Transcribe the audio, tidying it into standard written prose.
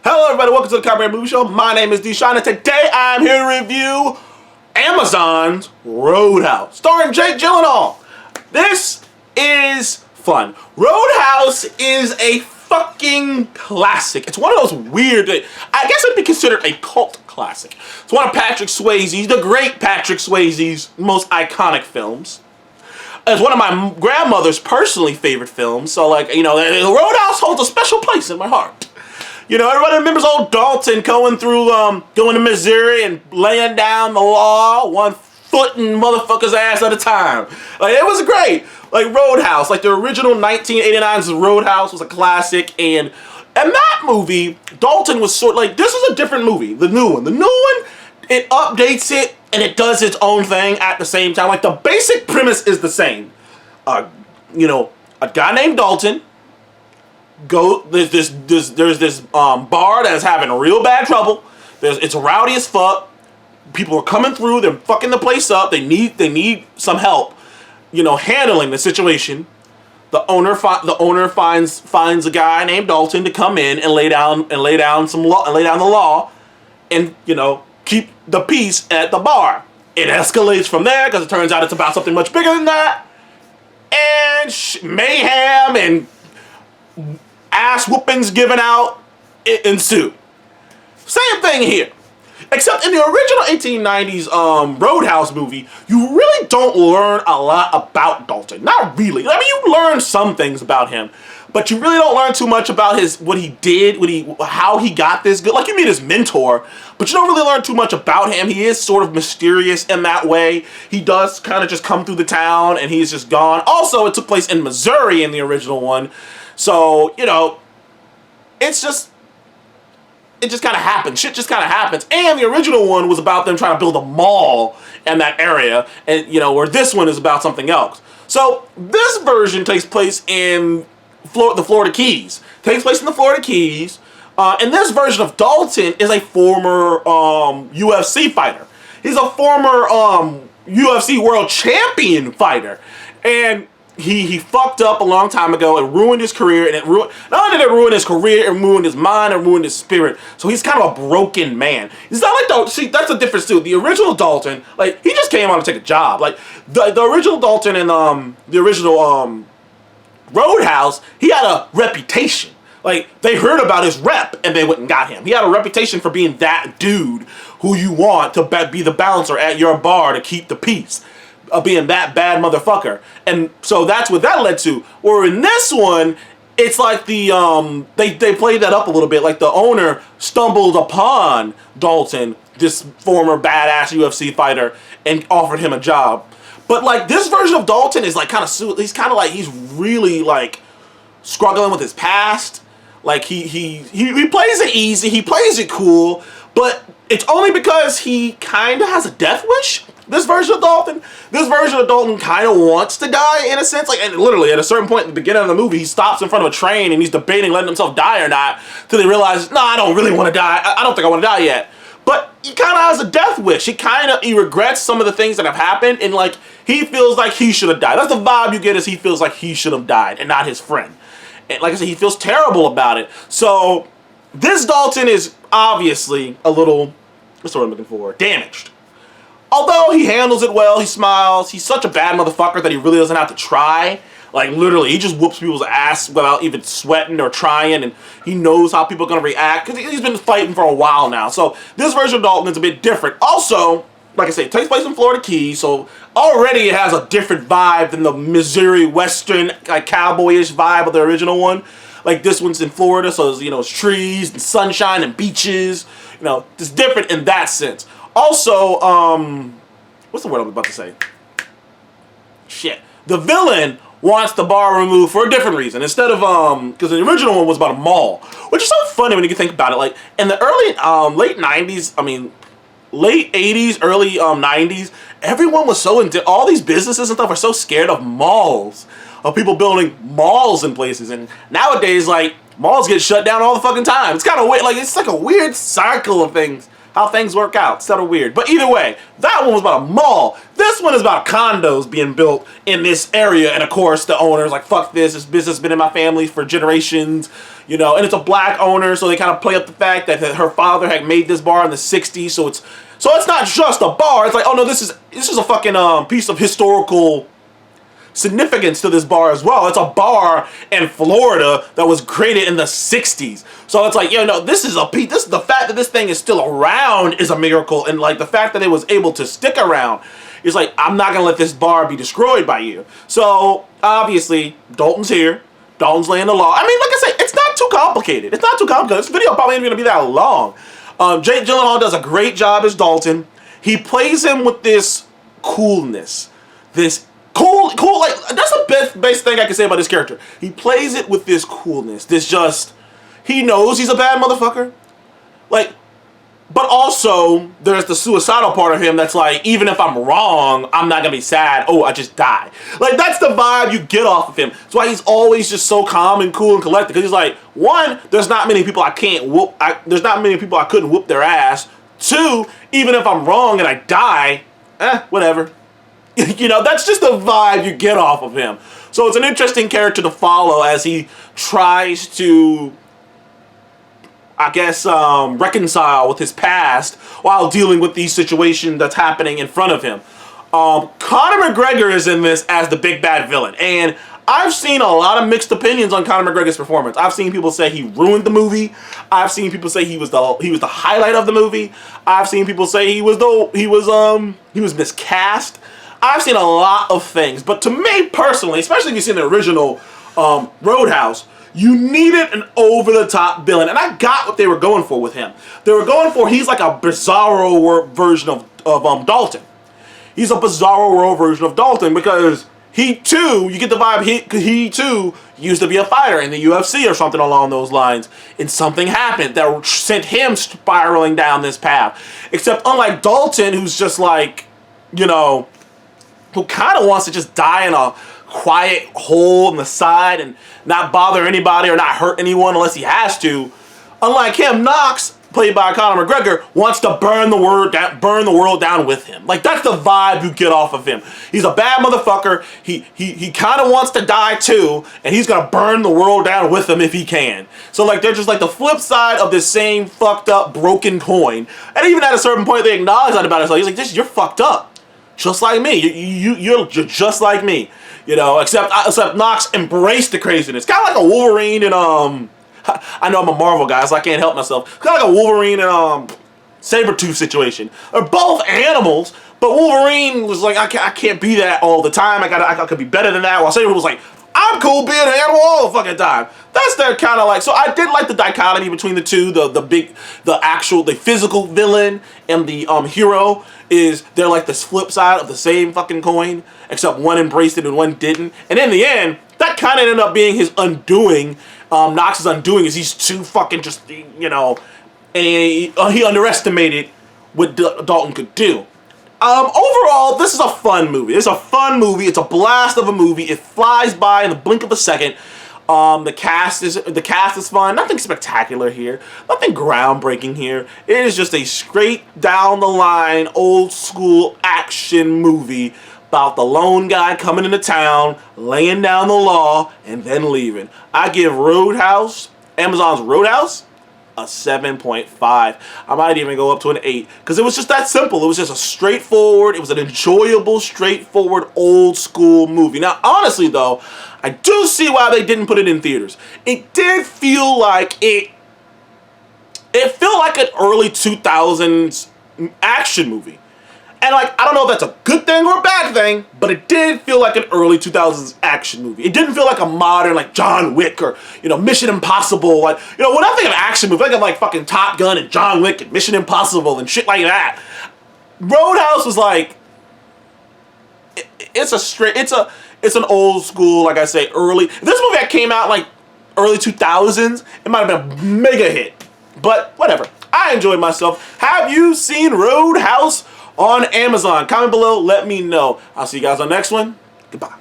Hello everybody, welcome to the Copyright Movie Show. My name is Deshaun and today I'm here to review Amazon's Roadhouse, starring Jake Gyllenhaal. This is fun. Roadhouse is a fucking classic. It's one of those weird, I guess it'd be considered a cult classic. It's one of Patrick Swayze's, the great Patrick Swayze's most iconic films. It's one of my grandmother's personally favorite films, so Roadhouse holds a special place in my heart. You know, everybody remembers old Dalton going to Missouri and laying down the law, one footing motherfucker's ass at a time. Like, it was great. Like, Roadhouse, like the original 1989's Roadhouse was a classic, and in that movie, Dalton was this is a different movie, the new one. The new one, it updates it, and it does its own thing at the same time. Like, the basic premise is the same. A guy named Dalton, there's this bar that's having real bad trouble. It's rowdy as fuck. People are coming through. They're fucking the place up. They need some help, handling the situation. The owner finds a guy named Dalton to come in and lay down the law, and keep the peace at the bar. It escalates from there because it turns out it's about something much bigger than that, and mayhem and ass whoopings given out ensue. Same thing here. Except in the original 1890s Roadhouse movie, you really don't learn a lot about Dalton. Not really. I mean, you learn some things about him, but you really don't learn too much about what he did, how he got this good. Like, you meet his mentor, but you don't really learn too much about him. He is sort of mysterious in that way. He does kind of just come through the town and he's just gone. Also, it took place in Missouri in the original one. So, it just kind of happens. Shit just kind of happens. And the original one was about them trying to build a mall in that area, and where this one is about something else. So this version takes place in the Florida Keys. Takes place in the Florida Keys. And this version of Dalton is a former UFC fighter. He's a former UFC world champion fighter, and he fucked up a long time ago and ruined his career, and not only did it ruin his career, it ruined his mind, it ruined his spirit. So he's kind of a broken man. He's not like Dalton. See, that's the difference too. The original Dalton, he just came on to take a job. Like the original Dalton and the original Roadhouse, he had a reputation. Like, they heard about his rep and they went and got him. He had a reputation for being that dude who you want to be the bouncer at your bar to keep the peace. Being that bad motherfucker. And so that's what that led to. Where in this one, it's like they played that up a little bit. Like, the owner stumbled upon Dalton, this former badass UFC fighter, and offered him a job. But this version of Dalton is he's really struggling with his past. Like, he plays it easy, he plays it cool, but it's only because he kind of has a death wish. This version of Dalton kind of wants to die in a sense. And literally at a certain point at the beginning of the movie, he stops in front of a train and he's debating letting himself die or not, till he realizes, no, I don't really want to die. I don't think I want to die yet. But he kind of has a death wish. He regrets some of the things that have happened, and he feels like he should have died. That's the vibe you get, is he feels like he should have died and not his friend. And like I said, he feels terrible about it. So this Dalton is obviously a little, what's the word I'm looking for, damaged. Although he handles it well, he smiles, he's such a bad motherfucker that he really doesn't have to try. Like, literally, he just whoops people's ass without even sweating or trying, and he knows how people are going to react, because he's been fighting for a while now. So this version of Dalton is a bit different. Also, like I say, it takes place in Florida Keys, so already it has a different vibe than the Missouri Western, cowboyish vibe of the original one. Like, this one's in Florida, so it's trees and sunshine and beaches. It's different in that sense. Also, what's the word I'm about to say? Shit. The villain wants the bar removed for a different reason. Instead of, because the original one was about a mall, which is so funny when you think about it. Like, in the late 90s, late 80s, early 90s, everyone was all these businesses and stuff are so scared of malls, of people building malls in places. And nowadays, malls get shut down all the fucking time. It's kind of weird. It's like a weird cycle of things. how things work out. It's sort of weird. But either way, that one was about a mall. This one is about condos being built in this area. And of course, the owner's like, fuck this business has been in my family for generations. You know, and it's a black owner, so they kind of play up the fact that her father had made this bar in the 60s. So it's not just a bar. It's like, oh no, this is a fucking piece of historical significance to this bar as well. It's a bar in Florida that was created in the 60s. So it's like, you know, this is the fact that this thing is still around is a miracle, and like the fact that it was able to stick around is like, I'm not gonna let this bar be destroyed by you. So obviously Dalton's here. Dalton's laying the law. I mean, like I said, it's not too complicated. It's not too complicated. This video probably ain't gonna be that long. Jake Gyllenhaal does a great job as Dalton. He plays him with this coolness, this cool, like, that's the best thing I can say about this character. He plays it with this coolness, he knows he's a bad motherfucker, like, but also there's the suicidal part of him that's like, even if I'm wrong, I'm not gonna be sad, oh, I just died. Like, that's the vibe you get off of him. That's why he's always just so calm and cool and collected, because he's like, one, there's not many people I can't whoop, there's not many people I couldn't whoop their ass. Two, even if I'm wrong and I die, whatever. You know, that's just the vibe you get off of him. So it's an interesting character to follow as he tries to, I guess, reconcile with his past while dealing with these situations that's happening in front of him. Conor McGregor is in this as the big bad villain, and I've seen a lot of mixed opinions on Conor McGregor's performance. I've seen people say he ruined the movie. I've seen people say he was the highlight of the movie. I've seen people say he was miscast. I've seen a lot of things, but to me personally, especially if you've seen the original Roadhouse, you needed an over-the-top villain, and I got what they were going for with him. They were going for, he's like a bizarro version of Dalton. He's a bizarro world version of Dalton because he too, you get the vibe, he too used to be a fighter in the UFC or something along those lines, and something happened that sent him spiraling down this path. Except unlike Dalton, who's just like, you know, who kind of wants to just die in a quiet hole in the side and not bother anybody or not hurt anyone unless he has to. Unlike him, Knox, played by Conor McGregor, wants to burn the world down with him. Like, that's the vibe you get off of him. He's a bad motherfucker. He kind of wants to die too, and he's gonna burn the world down with him if he can. So like, they're just like the flip side of this same fucked up, broken coin. And even at a certain point, they acknowledge that about it. So he's like, you're fucked up. Just like me. You're just like me. You know, except Knox embraced the craziness. Kind of like a Wolverine and, I know I'm a Marvel guy, so I can't help myself. Kind of like a Wolverine and, Sabretooth situation. They're both animals, but Wolverine was like, I can't be that all the time. I could be better than that. While Sabretooth was like, I'm cool being an animal all the fucking time. That's their kind of like, so I did like the dichotomy between the two, the physical villain and the hero is, they're like this flip side of the same fucking coin, except one embraced it and one didn't. And in the end, that kind of ended up being his undoing. Knox's undoing is he's too fucking just, you know, and he underestimated what Dalton could do. Overall, this is a fun movie. It's a fun movie. It's a blast of a movie. It flies by in the blink of a second. The cast is fun. Nothing spectacular here. Nothing groundbreaking here. It is just a straight down the line, old school action movie about the lone guy coming into town, laying down the law, and then leaving. I give Roadhouse, Amazon's Roadhouse, a 7.5. I might even go up to an 8 because it was just that simple. It was just a straightforward, it was an enjoyable, straightforward, old school movie. Now, honestly though, I do see why they didn't put it in theaters. It did feel like it felt like an early 2000s action movie. And like, I don't know if that's a good thing or a bad thing, but it did feel like an early 2000s action movie. It didn't feel like a modern, like John Wick or, you know, Mission Impossible. Like, you know, when I think of action movie, I think of like fucking Top Gun and John Wick and Mission Impossible and shit like that. Roadhouse was like, it's an old school, like I say, early. If this movie that came out like early 2000s, it might have been a mega hit. But whatever. I enjoyed myself. Have you seen Roadhouse on Amazon? Comment below, let me know. I'll see you guys on the next one. Goodbye.